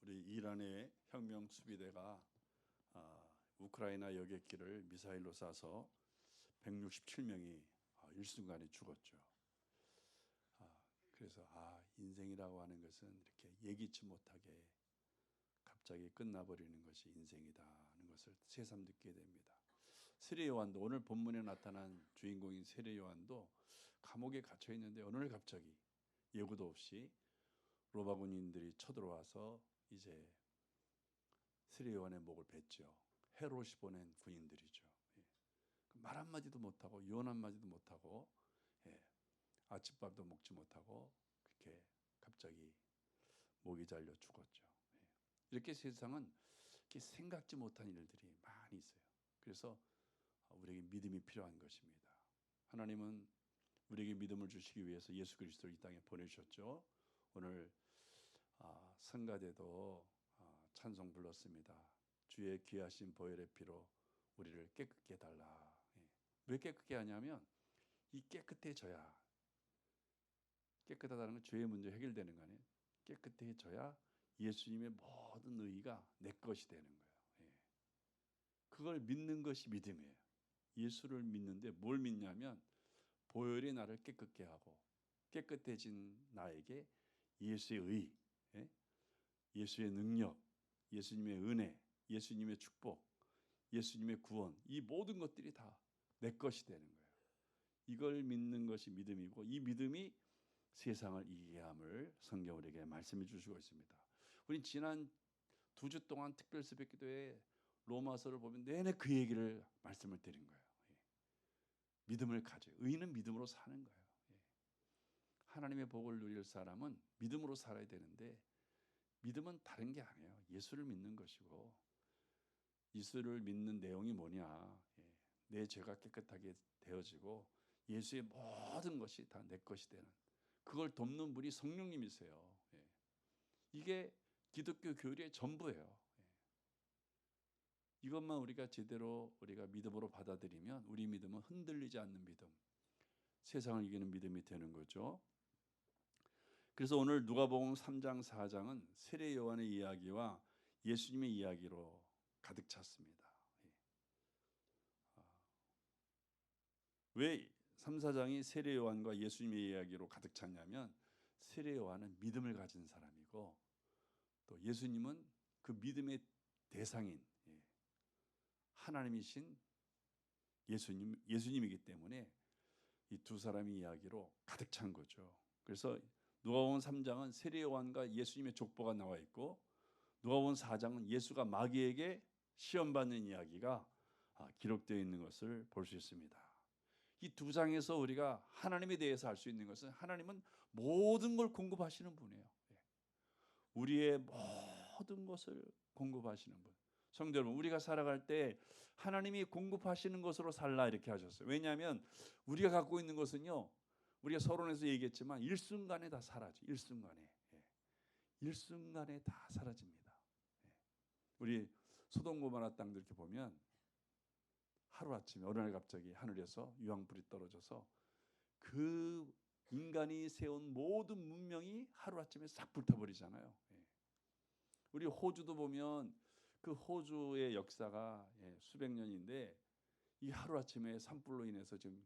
우리 이란의 혁명 수비대가 우크라이나 여객기를 미사일로 쏴서 167명이 일순간에 죽었죠. 그래서 인생이라고 하는 것은 이렇게 예기치 못하게 갑자기 끝나버리는 것이 인생이다 하는 것을 새삼 느끼게 됩니다. 세례 요한도, 오늘 본문에 나타난 주인공인 세례 요한도 감옥에 갇혀 있는데 어느 날 갑자기 예고도 없이 로마 군인들이 쳐들어와서 이제 세례 요한의 목을 뱉죠. 헤롯이 보낸 군인들이죠. 말 한마디도 못하고 유언 한마디도 못하고 아침밥도 먹지 못하고 그렇게 갑자기 목이 잘려 죽었죠. 이렇게 세상은 이렇게 생각지 못한 일들이 많이 있어요. 그래서 우리에게 믿음이 필요한 것입니다. 하나님은 우리에게 믿음을 주시기 위해서 예수 그리스도를 이 땅에 보내주셨죠. 오늘 성가대도 찬송 불렀습니다. 주의 귀하신 보혈의 피로 우리를 깨끗게 해달라. 왜 깨끗게 하냐면 이 깨끗해져야, 깨끗하다는 건 죄의 문제 해결되는 거 아니에요. 깨끗해져야 예수님의 모든 의의가 내 것이 되는 거예요. 그걸 믿는 것이 믿음이에요. 예수를 믿는데 뭘 믿냐면 보혈이 나를 깨끗게 하고 깨끗해진 나에게 예수의 의, 예수의 능력, 예수님의 은혜, 예수님의 축복, 예수님의 구원, 이 모든 것들이 다 내 것이 되는 거예요. 이걸 믿는 것이 믿음이고, 이 믿음이 세상을 이기게 함을 성경 우리에게 말씀해 주시고 있습니다. 우리 지난 2주 동안 특별 새벽 기도에 로마서를 보면 내내 그 얘기를 말씀을 드린 거예요. 믿음을 가져요. 의인은 믿음으로 사는 거예요. 하나님의 복을 누릴 사람은 믿음으로 살아야 되는데, 믿음은 다른 게 아니에요. 예수를 믿는 것이고, 예수를 믿는 내용이 뭐냐, 내 죄가 깨끗하게 되어지고 예수의 모든 것이 다 내 것이 되는, 그걸 돕는 분이 성령님이세요. 이게 기독교 교리의 전부예요. 이것만 우리가 제대로 우리가 믿음으로 받아들이면 우리 믿음은 흔들리지 않는 믿음, 세상을 이기는 믿음이 되는 거죠. 그래서 오늘 누가복음 3장 4장은 세례 요한의 이야기와 예수님의 이야기로 가득 찼습니다. 왜 3, 4장이 세례 요한과 예수님의 이야기로 가득 찼냐면, 세례 요한은 믿음을 가진 사람이고 또 예수님은 그 믿음의 대상인 하나님이신 예수님이기 때문에 이 두 사람의 이야기로 가득 찬 거죠. 그래서 누가복음 3장은 세례 요한과 예수님의 족보가 나와 있고, 누가복음 4장은 예수가 마귀에게 시험받는 이야기가 기록되어 있는 것을 볼 수 있습니다. 이 두 장에서 우리가 하나님에 대해서 알 수 있는 것은, 하나님은 모든 걸 공급하시는 분이에요. 우리의 모든 것을 공급하시는 분. 성도 여러분, 우리가 살아갈 때 하나님이 공급하시는 것으로 살라 이렇게 하셨어요. 왜냐하면 우리가 갖고 있는 것은요, 우리가 서론에서 얘기했지만 일순간에 다 사라져. 일순간에 다 사라집니다. 우리 소돔 고모라 땅들 이렇게 보면 하루아침에 어느 날 갑자기 하늘에서 유황불이 떨어져서 그 인간이 세운 모든 문명이 하루아침에 싹 불타버리잖아요. 우리 호주도 보면 그 호주의 역사가 수백 년인데, 이 하루아침에 산불로 인해서 지금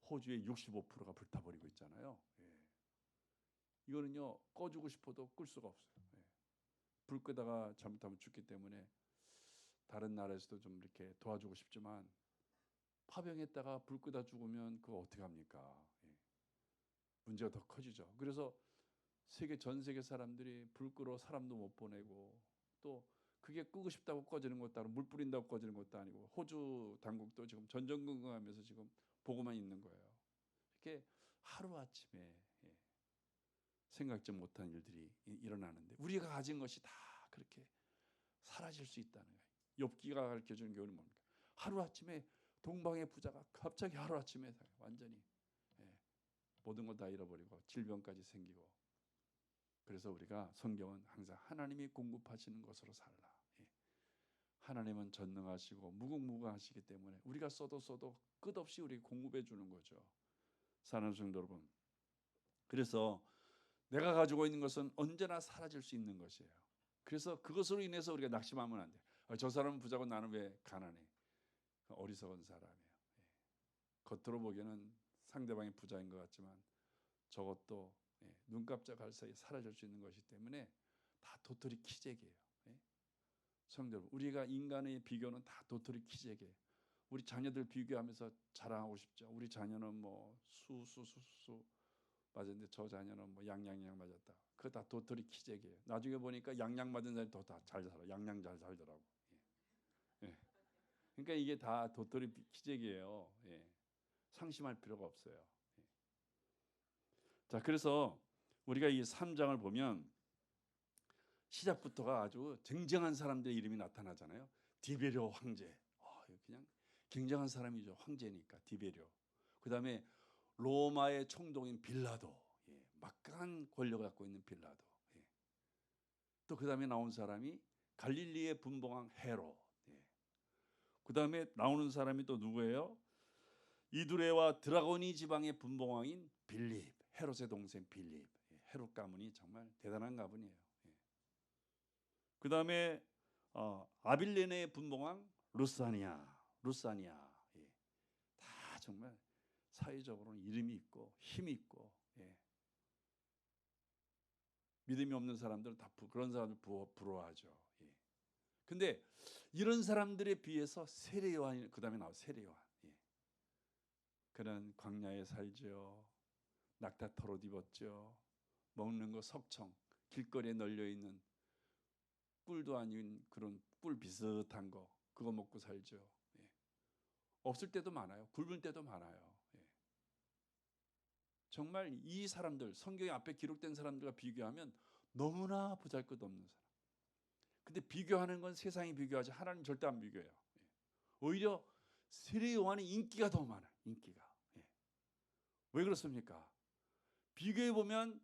호주의 65%가 불타버리고 있잖아요. 이거는요, 꺼주고 싶어도 끌 수가 없어요. 불 끄다가 잘못하면 죽기 때문에 다른 나라에서도 좀 이렇게 도와주고 싶지만, 파병했다가 불 끄다 죽으면 그거 어떻게 합니까? 문제가 더 커지죠. 그래서 전 세계 사람들이 불 끄러 사람도 못 보내고, 또 그게 끄고 싶다고 꺼지는 것도 아니고 물 뿌린다고 꺼지는 것도 아니고, 호주 당국도 지금 전전긍긍하면서 지금 보고만 있는 거예요. 이렇게 하루아침에 생각지 못한 일들이 일어나는데, 우리가 가진 것이 다 그렇게 사라질 수 있다는 거예요. 욥기가 가르쳐주는 교훈은 뭡니까? 하루아침에 동방의 부자가 갑자기 하루아침에 완전히 모든 걸 다 잃어버리고 질병까지 생기고. 그래서 우리가, 성경은 항상 하나님이 공급하시는 것으로 살라. 하나님은 전능하시고 무궁무진하시기 때문에 우리가 써도 끝없이 우리에게 공급해 주는 거죠. 사랑하는 성도 여러분, 그래서 내가 가지고 있는 것은 언제나 사라질 수 있는 것이에요. 그래서 그것으로 인해서 우리가 낙심하면 안 돼. 저 사람은 부자고 나는 왜 가난해? 어리석은 사람이에요. 예. 겉으로 보기에는 상대방이 부자인 것 같지만 저것도 눈 깜짝할 사이에 사라질 수 있는 것이기 때문에 다 도토리 키재기예요. 예. 성도 여러분, 우리가 인간의 비교는 다 도토리 키재기예요. 우리 자녀들 비교하면서 자랑하고 싶죠. 우리 자녀는 뭐 수수수수 맞았는데 저 자녀는 뭐 양양양 맞았다. 그거 다 도토리 키재기예요. 나중에 보니까 양양 맞은 사람이 더 잘 살아. 양양 잘 살더라고. 예. 그러니까 이게 다 도토리 키재기예요. 예. 상심할 필요가 없어요. 예. 자, 그래서 우리가 이 3장을 보면 시작부터가 아주 쟁쟁한 사람들의 이름이 나타나잖아요. 디베료 황제. 그냥 굉장한 사람이죠. 황제니까 디베료. 그다음에 로마의 총독인 빌라도. 예. 막강한 권력을 갖고 있는 빌라도. 예. 또 그다음에 나온 사람이 갈릴리의 분봉왕 헤롯. 예. 그다음에 나오는 사람이 또 누구예요? 이두레와 드라고니 지방의 분봉왕인 빌립. 헤롯의 동생 빌립. 예. 헤롯 가문이 정말 대단한 가문이에요. 예. 그다음에 아빌레네의 분봉왕 루사니아. 예. 다 정말 사회적으로는 이름이 있고 힘이 있고, 예. 믿음이 없는 사람들은 다 그런 사람들 부러워하죠. 예. 근데 이런 사람들에 비해서 세례 요한이 그다음에 나와 세례 요한. 예. 그는 광야에 살죠. 낙타 털옷 입었죠. 먹는 거 석청, 길거리에 널려 있는 꿀도 아닌 그런 꿀 비슷한 거 그거 먹고 살죠. 예. 없을 때도 많아요. 굶을 때도 많아요. 예. 정말 이 사람들 성경에 앞에 기록된 사람들과 비교하면 너무나 보잘것없는 사람. 근데 비교하는 건 세상이 비교하지 하나님 절대 안 비교해요. 예. 오히려 세례 요한의 인기가 더 많아요. 인기가. 예. 왜 그렇습니까? 비교해 보면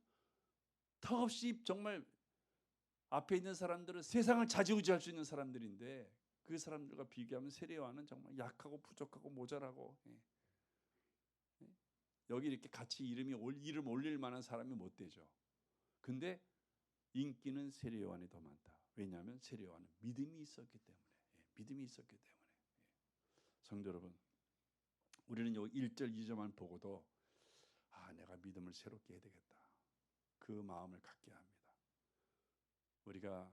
턱없이 정말 앞에 있는 사람들은 세상을 좌지우지할 수 있는 사람들인데 그 사람들과 비교하면 세례 요한은 정말 약하고 부족하고 모자라고. 예. 예. 여기 이렇게 같이 이름 올릴 만한 사람이 못 되죠. 근데 인기는 세례 요한이 더 많다. 왜냐하면 세례 요한은 믿음이 있었기 때문에. 예. 믿음이 있었기 때문에. 예. 성도 여러분, 우리는 요 1절 2절만 보고도 내가 믿음을 새롭게 해야 되겠다. 그 마음을 갖게 합니다. 우리가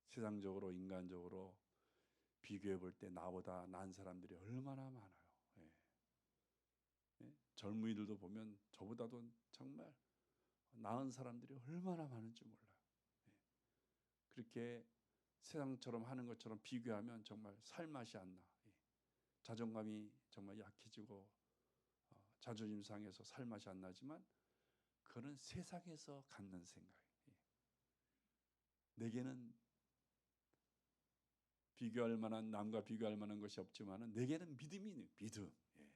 세상적으로 인간적으로 비교해 볼 때 나보다 나은 사람들이 얼마나 많아요. 예. 예? 젊은이들도 보면 저보다도 정말 나은 사람들이 얼마나 많은지 몰라요. 예. 그렇게 세상처럼 하는 것처럼 비교하면 정말 살맛이 안 나. 예. 자존감이 정말 약해지고 자존심 상해서 살맛이 안 나지만 그거는 세상에서 갖는 생각이에요. 예. 내게는 비교할 만한 남과 비교할 만한 것이 없지만은 내게는 믿음이 있는 믿음. 예.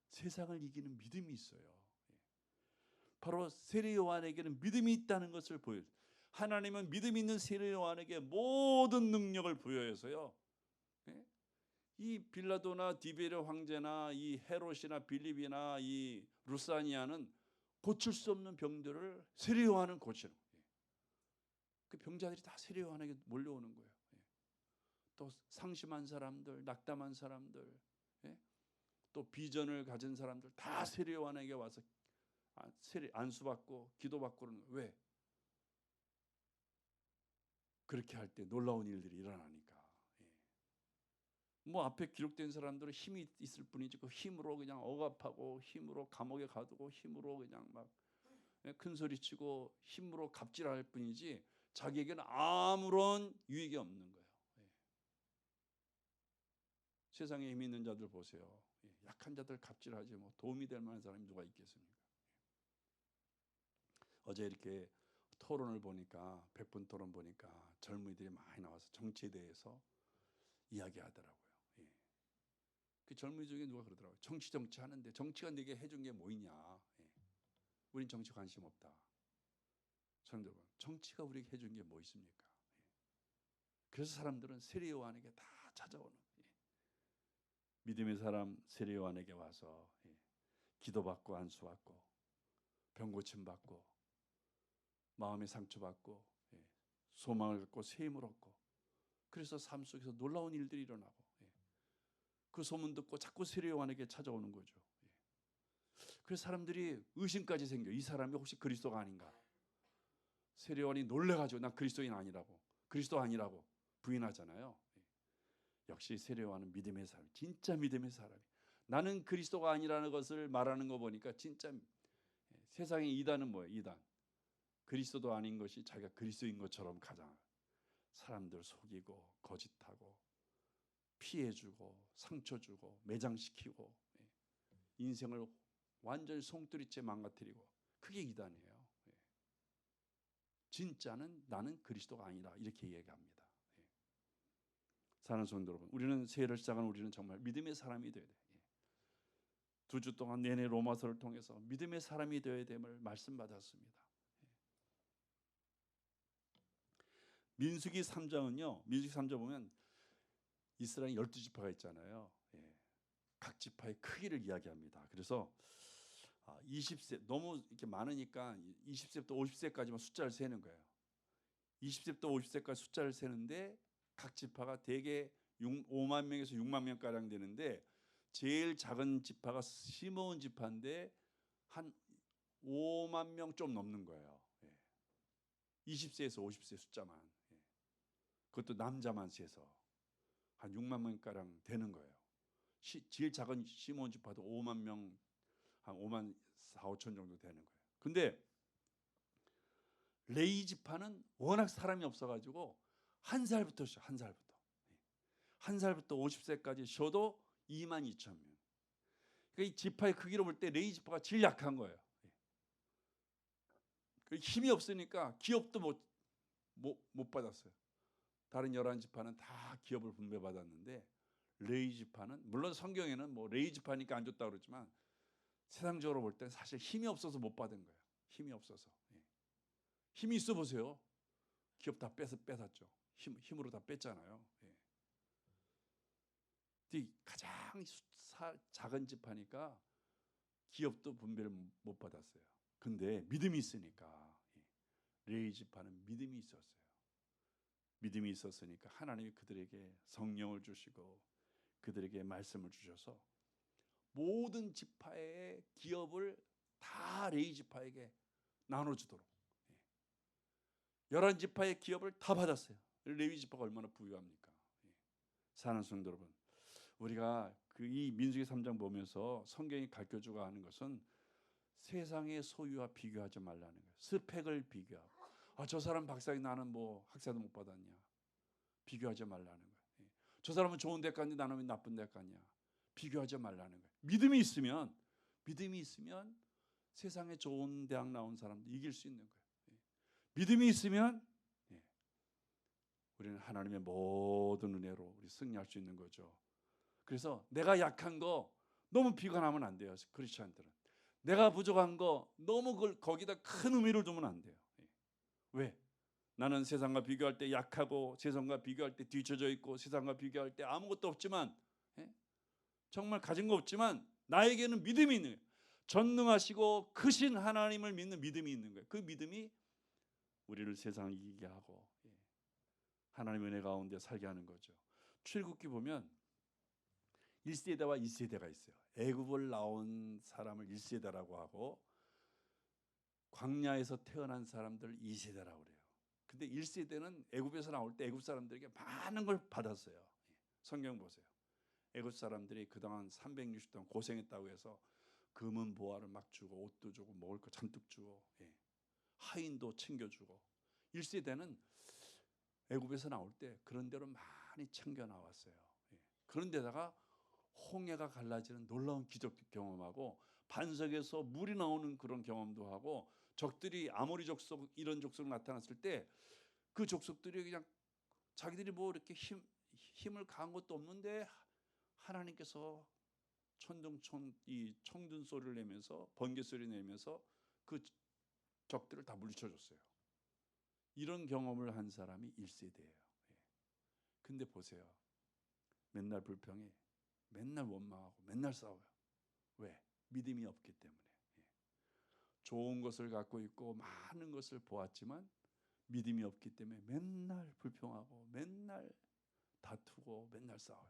세상을 이기는 믿음이 있어요. 예. 바로 세례 요한에게는 믿음이 있다는 것을 보여. 하나님은 믿음 있는 세례 요한에게 모든 능력을 부여해서요. 예? 이 빌라도나 디베르 황제나 이 헤롯이나 빌립이나 이 루사니아는 고칠 수 없는 병들을 세례 요한은 고치는 거예요. 예. 그 병자들이 다 세례 요한에게 몰려오는 거예요. 예. 또 상심한 사람들, 낙담한 사람들, 예? 또 비전을 가진 사람들 다 세례 요한에게 와서 안수받고 기도받고 그러는 거예요. 왜? 그렇게 할 때 놀라운 일들이 일어나니까. 예. 뭐 앞에 기록된 사람들은 힘이 있을 뿐이지 그 힘으로 그냥 억압하고 힘으로 감옥에 가두고 힘으로 그냥 막 큰 소리치고 힘으로 갑질할 뿐이지 자기에게는 아무런 유익이 없는 거예요. 예. 세상에 힘 있는 자들 보세요. 예. 약한 자들 갑질하지 뭐 도움이 될 만한 사람이 누가 있겠습니까? 어제 이렇게 토론을 보니까 100분 토론 보니까 젊은이들이 많이 나와서 정치에 대해서 이야기하더라고요. 예. 그 젊은이 중에 누가 그러더라고요. 정치 하는데 정치가 내게 해준 게 뭐 있냐. 예. 우린 정치 관심 없다. 성도 여러분, 정치가 우리에게 해준 게 뭐 있습니까? 예. 그래서 사람들은 세례 요한에게 다 찾아오는. 예. 믿음의 사람 세례 요한에게 와서 기도받고 안수받고 병 고침 받고 마음의 상처받고 소망을 갖고 새 힘을 얻고, 그래서 삶 속에서 놀라운 일들이 일어나고, 그 소문 듣고 자꾸 세례 요한에게 찾아오는 거죠. 그래서 사람들이 의심까지 생겨. 이 사람이 혹시 그리스도가 아닌가? 세례 요한이 놀래가지고 난 그리스도인 아니라고, 그리스도 아니라고 부인하잖아요. 역시 세례 요한은 믿음의 사람, 진짜 믿음의 사람이. 나는 그리스도가 아니라는 것을 말하는 거 보니까 진짜 세상의 이단은 뭐예요? 이단. 그리스도도 아닌 것이 자기가 그리스도인 것처럼 가장 사람들 속이고 거짓하고 피해주고 상처주고 매장시키고 인생을 완전히 송두리째 망가뜨리고, 그게 이단이에요. 진짜는 나는 그리스도가 아니라 이렇게 얘기합니다. 사랑하는 성도 여러분, 우리는 새해를 시작한 우리는 정말 믿음의 사람이 되어야 돼요. 2주 동안 내내 로마서를 통해서 믿음의 사람이 되어야 됨을 말씀받았습니다. 민수기 3장은요, 민수기 3장 보면 이스라엘 12지파가 있잖아요. 각 지파의 크기를 이야기합니다. 그래서 20세 너무 이렇게 많으니까 20세부터 50세까지만 숫자를 세는 거예요. 20세부터 50세까지 숫자를 세는데 각 지파가 대개 5만 명에서 6만 명 가량 되는데, 제일 작은 지파가 시므온 지파인데 한 5만 명 좀 넘는 거예요. 20세에서 50세 숫자만. 그것도 남자만 세서 한 6만 명 가량 되는 거예요. 제일 작은 시므온 지파도 5만 명, 한 5만 4, 5천 정도 되는 거예요. 근데 레위 지파는 워낙 사람이 없어가지고 한 살부터 쉬어. 한 살부터 50세까지 쉬어도 2만 2천 명. 그러니까 이 지파의 크기로 볼 때 레위 지파가 제일 약한 거예요. 힘이 없으니까 기업도 못 받았어요. 다른 11지파는 다 기업을 분배받았는데 레위 지파는, 물론 성경에는 뭐 레위 지파니까 안 줬다고 그러지만 세상적으로 볼 때 사실 힘이 없어서 못 받은 거예요. 힘이 없어서. 힘이 있어 보세요. 기업 다 뺏었죠. 힘으로 다 뺐잖아요. 가장 작은 지파니까 기업도 분배를 못 받았어요. 근데 믿음이 있으니까 레위 지파는 믿음이 있었어요. 믿음이 있었으니까 하나님이 그들에게 성령을 주시고 그들에게 말씀을 주셔서 모든 지파의 기업을 다 레위 지파에게 나눠주도록, 11지파의 기업을 다 받았어요. 레위 지파가 얼마나 부유합니까? 사랑하는 성도 여러분, 우리가 이 민수기 3장 보면서 성경이 가르쳐주고 하는 것은 세상의 소유와 비교하지 말라는 거예요. 스펙을 비교하고, 저 사람 박사님, 나는 뭐 학사도 못 받았냐, 비교하지 말라는 거예요. 저 사람은 좋은 데 갔는데 나는 왜 나쁜 데 갔냐, 비교하지 말라는 거예요. 믿음이 있으면 세상에 좋은 대학 나온 사람도 이길 수 있는 거예요. 믿음이 있으면 우리는 하나님의 모든 은혜로 우리 승리할 수 있는 거죠. 그래서 내가 약한 거 너무 비관하면 안 돼요. 크리스천들은 내가 부족한 거 너무 거기다 큰 의미를 두면 안 돼요. 왜? 나는 세상과 비교할 때 약하고, 세상과 비교할 때 뒤처져 있고, 세상과 비교할 때 아무것도 없지만, 정말 가진 거 없지만 나에게는 믿음이 있는 거예요. 전능하시고 크신 하나님을 믿는 믿음이 있는 거예요. 그 믿음이 우리를 세상을 이기게 하고 하나님의 은혜 가운데 살게 하는 거죠. 출애굽기 보면 1세대와 2세대가 있어요. 애굽을 나온 사람을 1세대라고 하고 광야에서 태어난 사람들 2세대라고 그래요. 근데 1세대는 애굽에서 나올 때 애굽 사람들에게 많은 걸 받았어요. 성경 보세요. 애굽 사람들이 그동안 360동 고생했다고 해서 금은 보화를 막 주고, 옷도 주고, 먹을 거 잔뜩 주고, 하인도 챙겨주고. 1세대는 애굽에서 나올 때 그런 대로 많이 챙겨 나왔어요. 그런데다가 홍해가 갈라지는 놀라운 기적도 경험하고, 반석에서 물이 나오는 그런 경험도 하고, 적들이 아모리 족속, 이런 족속 나타났을 때 그 족속들이 그냥 자기들이 뭐 이렇게 힘을 가한 것도 없는데 하나님께서 이 청둔 소리를 내면서, 번개 소리 내면서 그 적들을 다 물리쳐줬어요. 이런 경험을 한 사람이 1세대예요. 근데 보세요. 맨날 불평해, 맨날 원망하고, 맨날 싸워요. 왜? 믿음이 없기 때문에. 좋은 것을 갖고 있고 많은 것을 보았지만 믿음이 없기 때문에 맨날 불평하고 맨날 다투고 맨날 싸워요.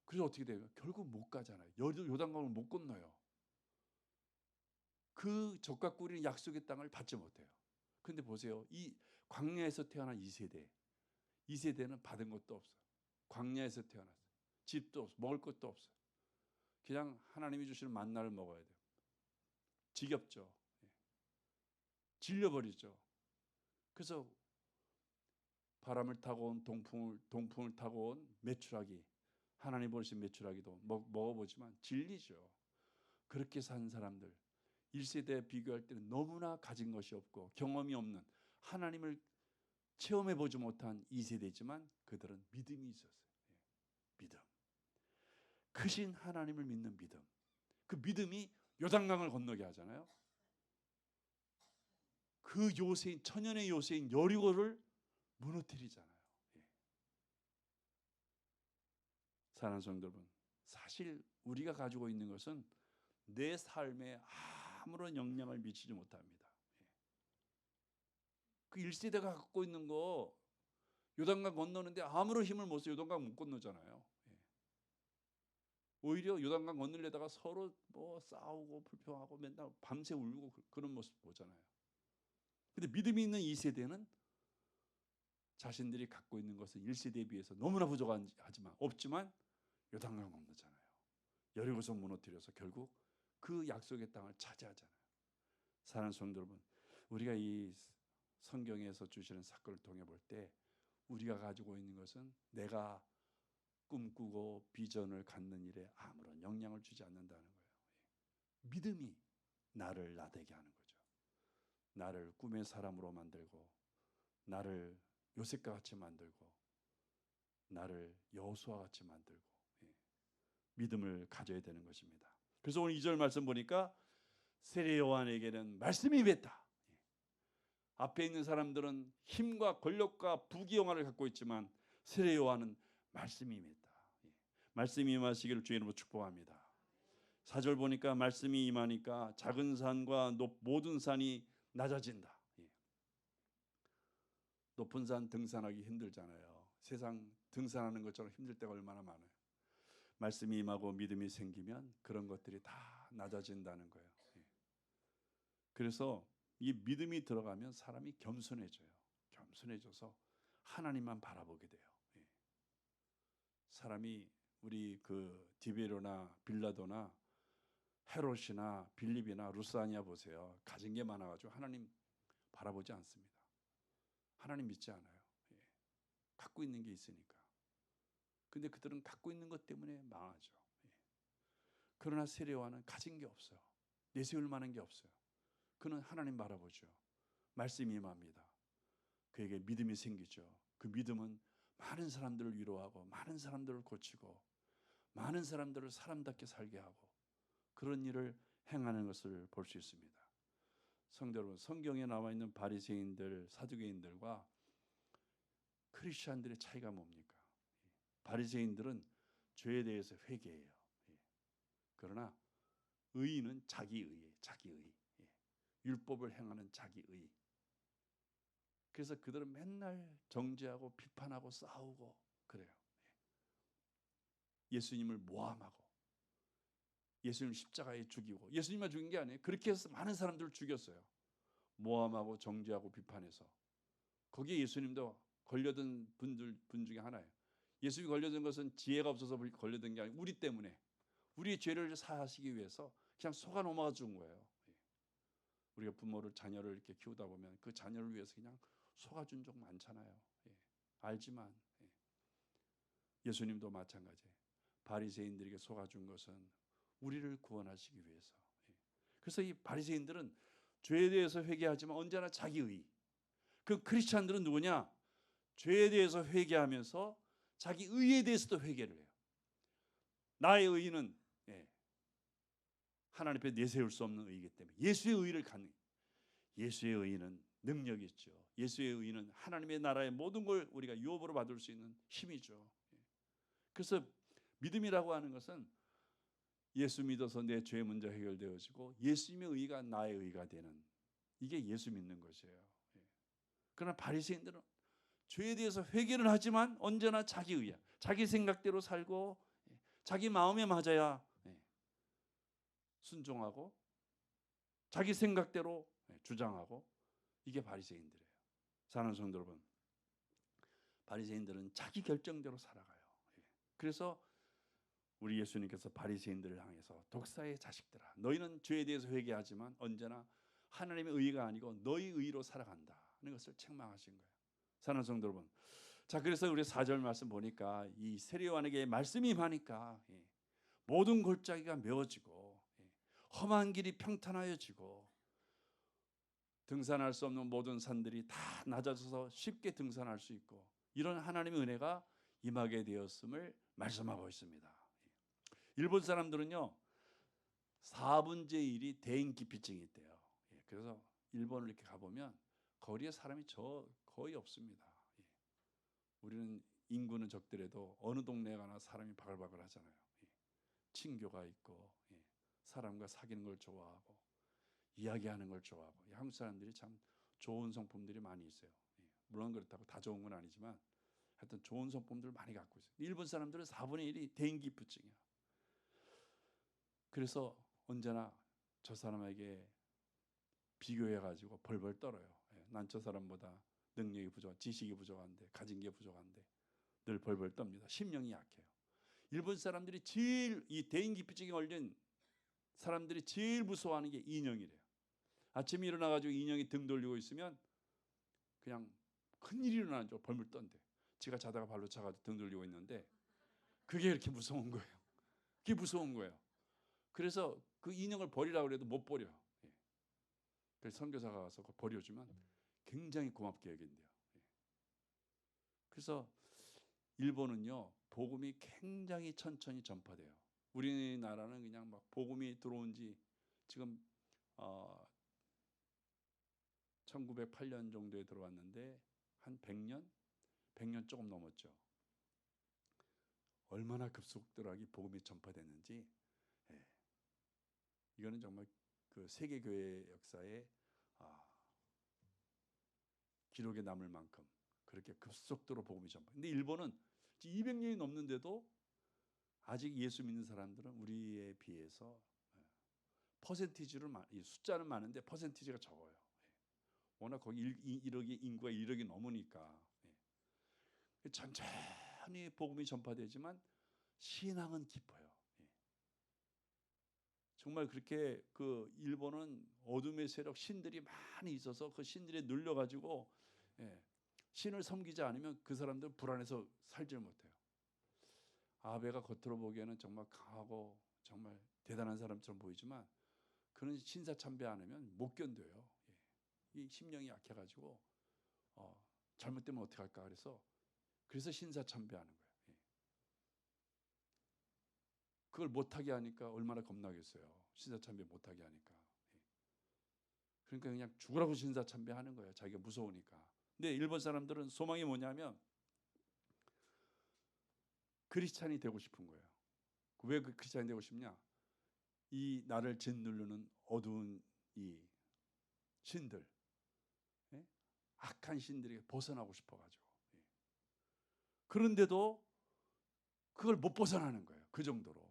그래서 어떻게 돼요? 결국 못 가잖아요. 요단강을 못 건너요. 그 적과 꿀인 약속의 땅을 받지 못해요. 근데 보세요. 이 광야에서 태어난 2세대는 받은 것도 없어요. 광야에서 태어났어요. 집도 없어, 먹을 것도 없어요. 그냥 하나님이 주시는 만나를 먹어야 돼요. 지겹죠. 질려버리죠. 그래서 바람을 타고 온 동풍을 타고 온 메추라기, 하나님 보내신 메추라기도 먹어보지만 질리죠. 그렇게 산 사람들, 1세대에 비교할 때는 너무나 가진 것이 없고 경험이 없는, 하나님을 체험해보지 못한 2세대지만 그들은 믿음이 있었어요. 믿음. 크신 하나님을 믿는 믿음. 그 믿음이 요단강을 건너게 하잖아요. 그 요새인, 천연의 요새인 여리고를 무너뜨리잖아요. 사랑하는 성도 여러분, 사실 우리가 가지고 있는 것은 내 삶에 아무런 영향을 미치지 못합니다. 그 1세대가 갖고 있는 거 요단강 건너는데 아무런 힘을 못 써요. 요단강 못 건너잖아요. 오히려 요단강 건너려다가 서로 뭐 싸우고 불평하고 맨날 밤새 울고 그런 모습 보잖아요. 근데 믿음이 있는 2세대는 자신들이 갖고 있는 것은 1세대에 비해서 너무나 부족하지만 없지만 요단강 건너잖아요. 여리고서 무너뜨려서 결국 그 약속의 땅을 차지하잖아요. 사랑하는 성도 여러분, 우리가 이 성경에서 주시는 사건을 통해 볼 때 우리가 가지고 있는 것은 내가 꿈꾸고 비전을 갖는 일에 아무런 영향을 주지 않는다는 거예요. 믿음이 나를 나되게 하는 거죠. 나를 꿈의 사람으로 만들고, 나를 요셉과 같이 만들고, 나를 여호수아와 같이 만들고, 믿음을 가져야 되는 것입니다. 그래서 오늘 2절 말씀 보니까 세례 요한에게는 말씀이 임했다. 앞에 있는 사람들은 힘과 권력과 부귀영화를 갖고 있지만 세례 요한은 말씀이 임했다. 말씀이 임하시기를 주의 이름으로 축복합니다. 4절 보니까 말씀이 임하니까 작은 산과 모든 산이 낮아진다. 높은 산 등산하기 힘들잖아요. 세상 등산하는 것처럼 힘들 때가 얼마나 많아요. 말씀이 임하고 믿음이 생기면 그런 것들이 다 낮아진다는 거예요. 그래서 이 믿음이 들어가면 사람이 겸손해져요. 겸손해져서 하나님만 바라보게 돼요. 사람이 우리 그 디베로나 빌라도나 헤롯이나 빌립이나 루사니아 보세요. 가진 게 많아가지고 하나님 바라보지 않습니다. 하나님 믿지 않아요. 갖고 있는 게 있으니까. 근데 그들은 갖고 있는 것 때문에 망하죠. 그러나 세례 요한은 가진 게 없어요. 내세울 만한 게 없어요. 그는 하나님 바라보죠. 말씀이 임합니다. 그에게 믿음이 생기죠. 그 믿음은 많은 사람들을 위로하고 많은 사람들을 고치고 많은 사람들을 사람답게 살게 하고 그런 일을 행하는 것을 볼 수 있습니다. 성도 여러분, 성경에 나와 있는 바리새인들, 사두개인들과 크리스천들의 차이가 뭡니까? 바리새인들은 죄에 대해서 회개해요. 그러나 의인은 자기의예요. 자기의. 율법을 행하는 자기의. 그래서 그들은 맨날 정죄하고 비판하고 싸우고 그래요. 예수님을 모함하고 예수님을 십자가에 죽이고, 예수님만 죽인 게 아니에요. 그렇게 해서 많은 사람들을 죽였어요. 모함하고 정죄하고 비판해서. 거기에 예수님도 걸려든 분 중에 하나예요. 예수님이 걸려든 것은 지혜가 없어서 걸려든 게 아니고 우리 때문에, 우리의 죄를 사하시기 위해서 그냥 속아 넘어가 준 거예요. 우리가 부모를, 자녀를 이렇게 키우다 보면 그 자녀를 위해서 그냥 속아준 적 많잖아요. 알지만 예수님도 마찬가지예요. 바리새인들에게 속아준 것은 우리를 구원하시기 위해서. 그래서 이 바리새인들은 죄에 대해서 회개하지만 언제나 자기의. 그 크리스찬들은 누구냐? 죄에 대해서 회개하면서 자기 의에 대해서도 회개를 해요. 나의 의는 하나님 앞에 내세울 수 없는 의이기 때문에 예수의 의를 갖는, 예수의 의는 능력이 있죠. 예수의 의는 하나님의 나라의 모든 걸 우리가 유업으로 받을 수 있는 힘이죠. 그래서 믿음이라고 하는 것은 예수 믿어서 내 죄 문제 해결되어지고 예수님의 의가 나의 의가 되는, 이게 예수 믿는 것이에요. 그러나 바리새인들은 죄에 대해서 회개를 하지만 언제나 자기 의야, 자기 생각대로 살고 자기 마음에 맞아야 순종하고 자기 생각대로 주장하고, 이게 바리새인들이에요. 사랑하는 성도 여러분, 바리새인들은 자기 결정대로 살아가요. 그래서 우리 예수님께서 바리새인들을 향해서 독사의 자식들아, 너희는 죄에 대해서 회개하지만 언제나 하나님의 의가 아니고 너희 의로 살아간다는 것을 책망하신 거예요. 사랑하는 성도 여러분, 자, 그래서 우리 4절 말씀 보니까 이 세례요한에게 말씀이 임하니까 모든 골짜기가 메워지고 험한 길이 평탄하여지고 등산할 수 없는 모든 산들이 다 낮아져서 쉽게 등산할 수 있고, 이런 하나님의 은혜가 임하게 되었음을 말씀하고 있습니다. 일본 사람들은요 4분의 1이 대인기피증이 있대요. 그래서 일본을 이렇게 가보면 거리에 사람이 거의 없습니다. 우리는 인구는 적더라도 어느 동네에 가나 사람이 바글바글 하잖아요. 친교가 있고 사람과 사귀는 걸 좋아하고 이야기하는 걸 좋아하고, 한국 사람들이 참 좋은 성품들이 많이 있어요. 물론 그렇다고 다 좋은 건 아니지만 하여튼 좋은 성품들을 많이 갖고 있어요. 일본 사람들은 4분의 1이 대인기피증이야. 그래서 언제나 저 사람에게 비교해가지고 벌벌 떨어요. 난 저 사람보다 능력이 부족한, 지식이 부족한데, 가진 게 부족한데 늘 벌벌 떱니다. 심령이 약해요. 일본 사람들이 제일, 이 대인기피증에 걸린 사람들이 제일 무서워하는 게 인형이래요. 아침에 일어나가지고 인형이 등 돌리고 있으면 그냥 큰일이 일어나는 줄 벌벌 떤대. 지가 자다가 발로 차가지고 등 돌리고 있는데 그게 이렇게 무서운 거예요. 그게 무서운 거예요. 그래서 그 인형을 버리라고 해도 못 버려. 그래서 선교사가 가서 버려주면 굉장히 고맙게 여긴대요. 그래서 일본은요 복음이 굉장히 천천히 전파돼요. 우리나라는 그냥 막 복음이 들어온 지 지금 1908년 정도에 들어왔는데 한 100년 조금 넘었죠. 얼마나 급속도하게 복음이 전파됐는지, 이거는 정말 그 세계 교회 역사에 기록에 남을 만큼 그렇게 급속도로 복음이 전파. 근데 일본은 200년이 넘는데도 아직 예수 믿는 사람들은 우리에 비해서 퍼센티지를, 숫자는 많은데 퍼센티지가 적어요. 워낙 거기 1억이 인구가 1억이 넘으니까 천천히 복음이 전파되지만 신앙은 깊어요. 정말 그렇게 그 일본은 어둠의 세력 신들이 많이 있어서 그 신들에 눌려가지고 신을 섬기지 않으면 그 사람들은 불안해서 살지 못해요. 아베가 겉으로 보기에는 정말 강하고 정말 대단한 사람처럼 보이지만 그는 신사 참배 안 하면 못 견뎌요. 이 심령이 약해가지고 잘못되면 어떻게 할까 그래서 신사 참배하는 거예요. 그걸 못하게 하니까 얼마나 겁나겠어요. 신사 참배 못하게 하니까. 그러니까 그냥 죽으라고 신사 참배하는 거예요. 자기가 무서우니까. 근데 일본 사람들은 소망이 뭐냐면 크리스찬이 되고 싶은 거예요. 왜 그 크리스찬이 되고 싶냐? 이 나를 짓누르는 어두운 이 신들, 악한 신들에게 벗어나고 싶어가지고. 그런데도 그걸 못 벗어나는 거예요. 그 정도로.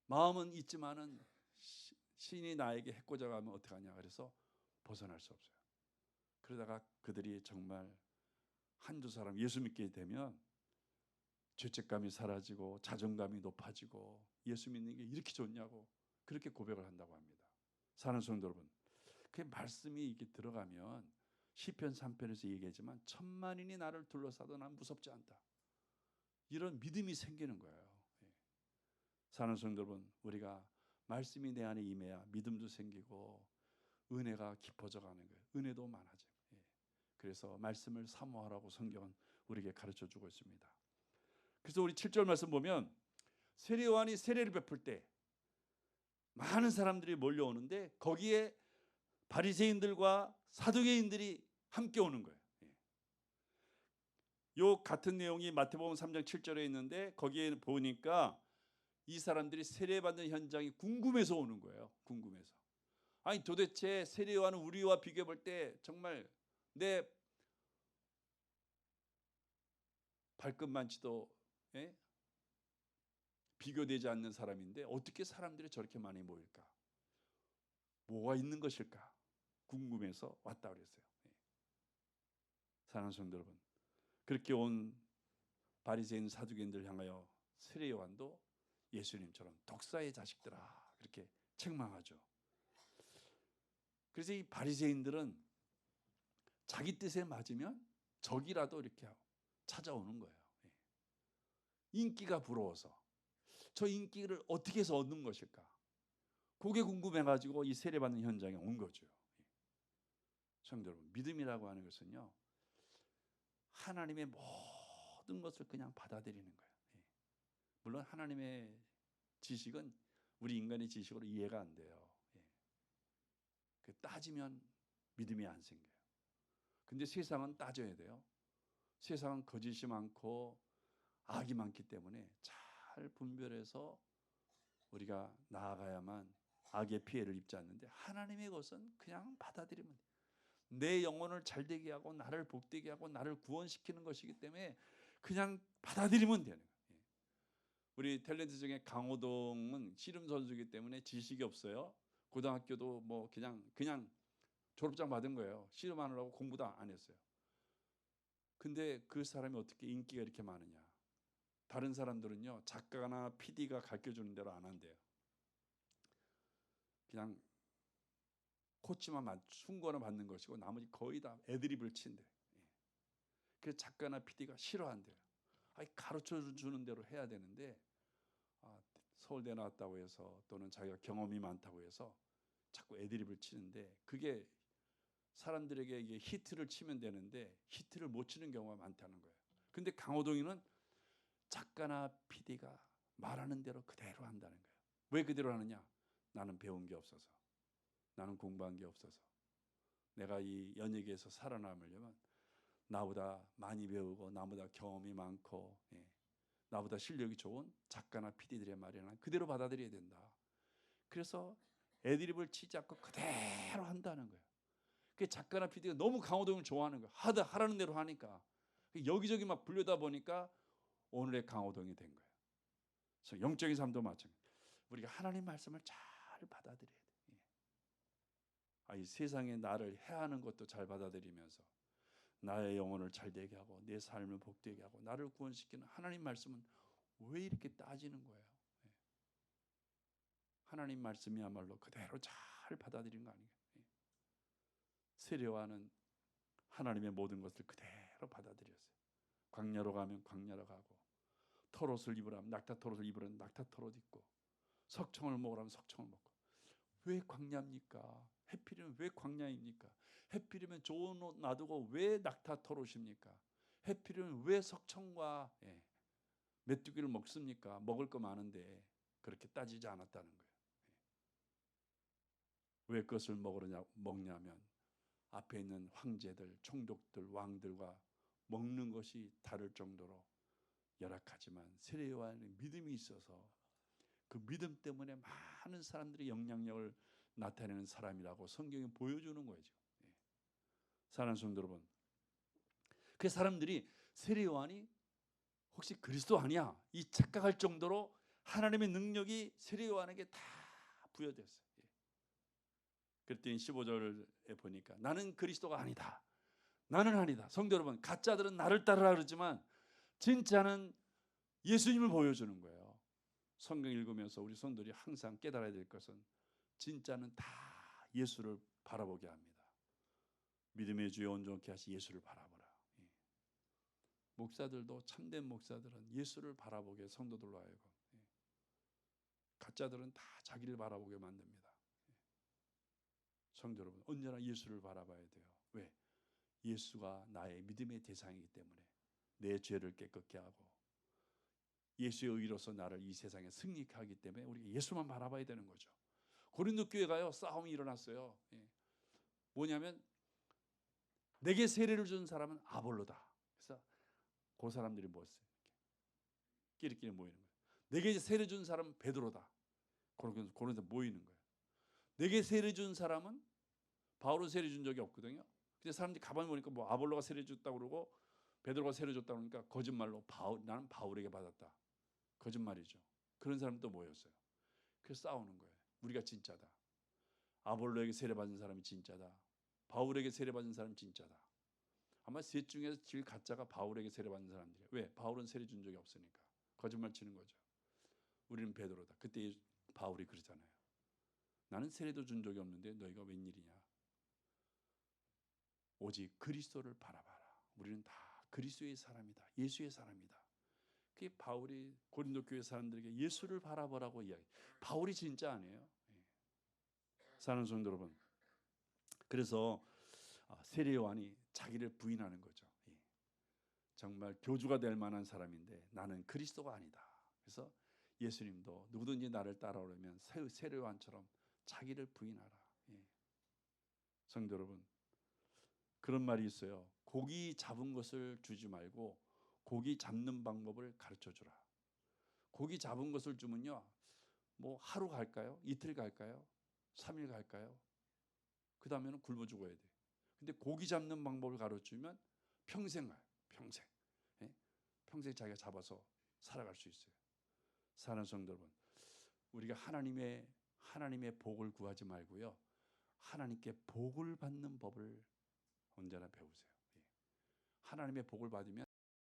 마음은 있지만은 신이 나에게 해코져 가면 어떡하냐 그래서 벗어날 수 없어요. 그러다가 그들이 정말 한두 사람 예수 믿게 되면 죄책감이 사라지고 자존감이 높아지고 예수 믿는 게 이렇게 좋냐고 그렇게 고백을 한다고 합니다. 사랑하는 성도 여러분, 그 말씀이 이렇게 들어가면 시편 3편에서 얘기하지만 천만인이 나를 둘러싸도 난 무섭지 않다. 이런 믿음이 생기는 거예요. 사랑하는 성도 여러분, 우리가 말씀이 내 안에 임해야 믿음도 생기고 은혜가 깊어져 가는 거예요. 은혜도 많아져요. 그래서 말씀을 사모하라고 성경은 우리에게 가르쳐주고 있습니다. 그래서 우리 7절 말씀 보면 세례요한이 세례를 베풀 때 많은 사람들이 몰려오는데 거기에 바리새인들과 사두개인들이 함께 오는 거예요. 요 같은 내용이 마태복음 3장 7절에 있는데 거기에 보니까 이 사람들이 세례받는 현장이 궁금해서 오는 거예요. 궁금해서. 아니 도대체 세례요한은 우리와 비교해 볼 때 정말 내 발끝만치도 비교되지 않는 사람인데 어떻게 사람들이 저렇게 많이 모일까? 뭐가 있는 것일까? 궁금해서 왔다 그랬어요. 사랑하는 성도 여러분, 그렇게 온 바리새인 사두개인들 향하여 세례 요한도 예수님처럼 독사의 자식들아 그렇게 책망하죠. 그래서 이 바리새인들은 자기 뜻에 맞으면 적이라도 이렇게 찾아오는 거예요. 인기가 부러워서 저 인기를 어떻게 해서 얻는 것일까? 그게 궁금해가지고 이 세례받는 현장에 온 거죠. 성도 여러분, 믿음이라고 하는 것은요, 하나님의 모든 것을 그냥 받아들이는 거예요. 물론 하나님의 지식은 우리 인간의 지식으로 이해가 안 돼요. 따지면 믿음이 안 생겨요. 근데 세상은 따져야 돼요. 세상은 거짓이 많고 악이 많기 때문에 잘 분별해서 우리가 나아가야만 악의 피해를 입지 않는데, 하나님의 것은 그냥 받아들이면 돼요. 내 영혼을 잘되게 하고 나를 복되게 하고 나를 구원시키는 것이기 때문에 그냥 받아들이면 되는 거예요. 우리 탤런트 중에 강호동은 씨름 선수이기 때문에 지식이 없어요. 고등학교도 뭐 그냥 졸업장 받은 거예요. 씨름하느라고 공부도 안 했어요. 근데 그 사람이 어떻게 인기가 이렇게 많으냐? 다른 사람들은요, 작가나 PD가 가르쳐주는 대로 안 한대요. 그냥 코치만 충고나 받는 것이고 나머지 거의 다 애드립을 친대. 그래서 작가나 PD가 싫어한대요. 가르쳐주는 대로 해야 되는데 서울대 나왔다고 해서 또는 자기가 경험이 많다고 해서 자꾸 애드립을 치는데, 그게 사람들에게 이게 히트를 치면 되는데 히트를 못 치는 경우가 많다는 거예요. 근데 강호동이는 작가나 PD가 말하는 대로 그대로 한다는 거예요. 왜 그대로 하느냐? 나는 배운 게 없어서, 나는 공부한 게 없어서, 내가 이 연예계에서 살아남으려면 나보다 많이 배우고 나보다 경험이 많고 나보다 실력이 좋은 작가나 PD들의 말이나 그대로 받아들여야 된다. 그래서 애드립을 치지 않고 그대로 한다는 거예요. 그 작가나 PD가 너무 강호동을 좋아하는 거예요. 하라는 대로 하니까 여기저기 막 불려다 보니까 오늘의 강호동이 된 거예요. 그래서 영적인 삶도 마찬가지. 우리가 하나님 말씀을 잘 받아들여야 돼요. 이 세상에 나를 해하는 것도 잘 받아들이면서 나의 영혼을 잘되게 하고 내 삶을 복되게 하고 나를 구원시키는 하나님 말씀은 왜 이렇게 따지는 거예요? 하나님 말씀이야말로 그대로 잘 받아들이는 거 아니에요? 세례 요한은 하나님의 모든 것을 그대로 받아들였어요. 광야로 가면 광야로 가고, 털옷을 입으라면 낙타 털옷을 입으라면 낙타 털옷 입고, 석청을 먹으라면 석청을 먹고. 왜 광야입니까? 해필이면 왜 광야입니까? 해필이면 좋은 옷 놔두고 왜 낙타 털옷입니까? 해필이면 왜 석청과 메뚜기를 먹습니까? 먹을 거 많은데. 그렇게 따지지 않았다는 거예요. 왜 그것을 먹냐면 앞에 있는 황제들, 총독들, 왕들과 먹는 것이 다를 정도로 열악하지만 세례 요한은 믿음이 있어서 그 믿음 때문에 많은 사람들이 영향력을 나타내는 사람이라고 성경이 보여주는 거죠. 사랑하는 성도 여러분, 그 사람들이 세례 요한이 혹시 그리스도 아니야? 이 착각할 정도로 하나님의 능력이 세례 요한에게 다 부여됐어요. 그랬더니 15절에 보니까 나는 그리스도가 아니다. 나는 아니다. 성도 여러분, 가짜들은 나를 따르라 그러지만 진짜는 예수님을 보여주는 거예요. 성경 읽으면서 우리 성도들이 항상 깨달아야 될 것은 진짜는 다 예수를 바라보게 합니다. 믿음의 주에 온전케 하시 예수를 바라보라. 목사들도, 참된 목사들은 예수를 바라보게 성도들로 하여금, 가짜들은 다 자기를 바라보게 만듭니다. 성도 여러분, 언제나 예수를 바라봐야 돼요. 왜? 예수가 나의 믿음의 대상이기 때문에 내 죄를 깨끗게 하고 예수의 의로서 나를 이 세상에 승리케 하기 때문에 우리가 예수만 바라봐야 되는 거죠. 고린도 교회가요, 싸움이 일어났어요. 뭐냐면 내게 세례를 준 사람은 아볼로다. 그래서 그 사람들이 뭐였어요? 끼리끼리 모이는 거예요. 내게 세례 준 사람은 베드로다. 그러면서 모이는 거예요. 내게 세례 준 사람은, 바울은 세례 준 적이 없거든요. 근데 사람들이 가만히 보니까 뭐 아볼로가 세례 줬다고 그러고 베드로가 세례 줬다 그러니까 거짓말로 나는 바울에게 받았다. 거짓말이죠. 그런 사람도 모였어요. 그래서 싸우는 거예요. 우리가 진짜다. 아볼로에게 세례 받은 사람이 진짜다. 바울에게 세례 받은 사람이 진짜다. 아마 셋 중에서 제일 가짜가 바울에게 세례 받은 사람들이에요. 왜? 바울은 세례 준 적이 없으니까. 거짓말 치는 거죠. 우리는 베드로다. 그때 바울이 그러잖아요. 나는 세례도 준 적이 없는데 너희가 웬일이냐. 오직 그리스도를 바라봐라. 우리는 다 그리스도의 사람이다. 예수의 사람이다. 그게 바울이 고린도 교회 사람들에게 예수를 바라보라고 이야기. 바울이 진짜 아니에요. 예. 사랑하는 성도 여러분. 그래서 세례 요한이 자기를 부인하는 거죠. 예. 정말 교주가 될 만한 사람인데 나는 그리스도가 아니다. 그래서 예수님도 누구든지 나를 따라오려면 세례 요한처럼 자기를 부인하라. 예. 성도 여러분, 그런 말이 있어요. 고기 잡은 것을 주지 말고 고기 잡는 방법을 가르쳐 주라. 고기 잡은 것을 주면요, 뭐 하루 갈까요? 이틀 갈까요? 3일 갈까요? 그 다음에는 굶어 죽어야 돼. 근데 고기 잡는 방법을 가르치면 평생 가요. 평생. 예? 평생 자기가 잡아서 살아갈 수 있어요. 사랑하는 성도 여러분, 우리가 하나님의 복을 구하지 말고요, 하나님께 복을 받는 법을 언제나 배우세요. 예. 하나님의 복을 받으면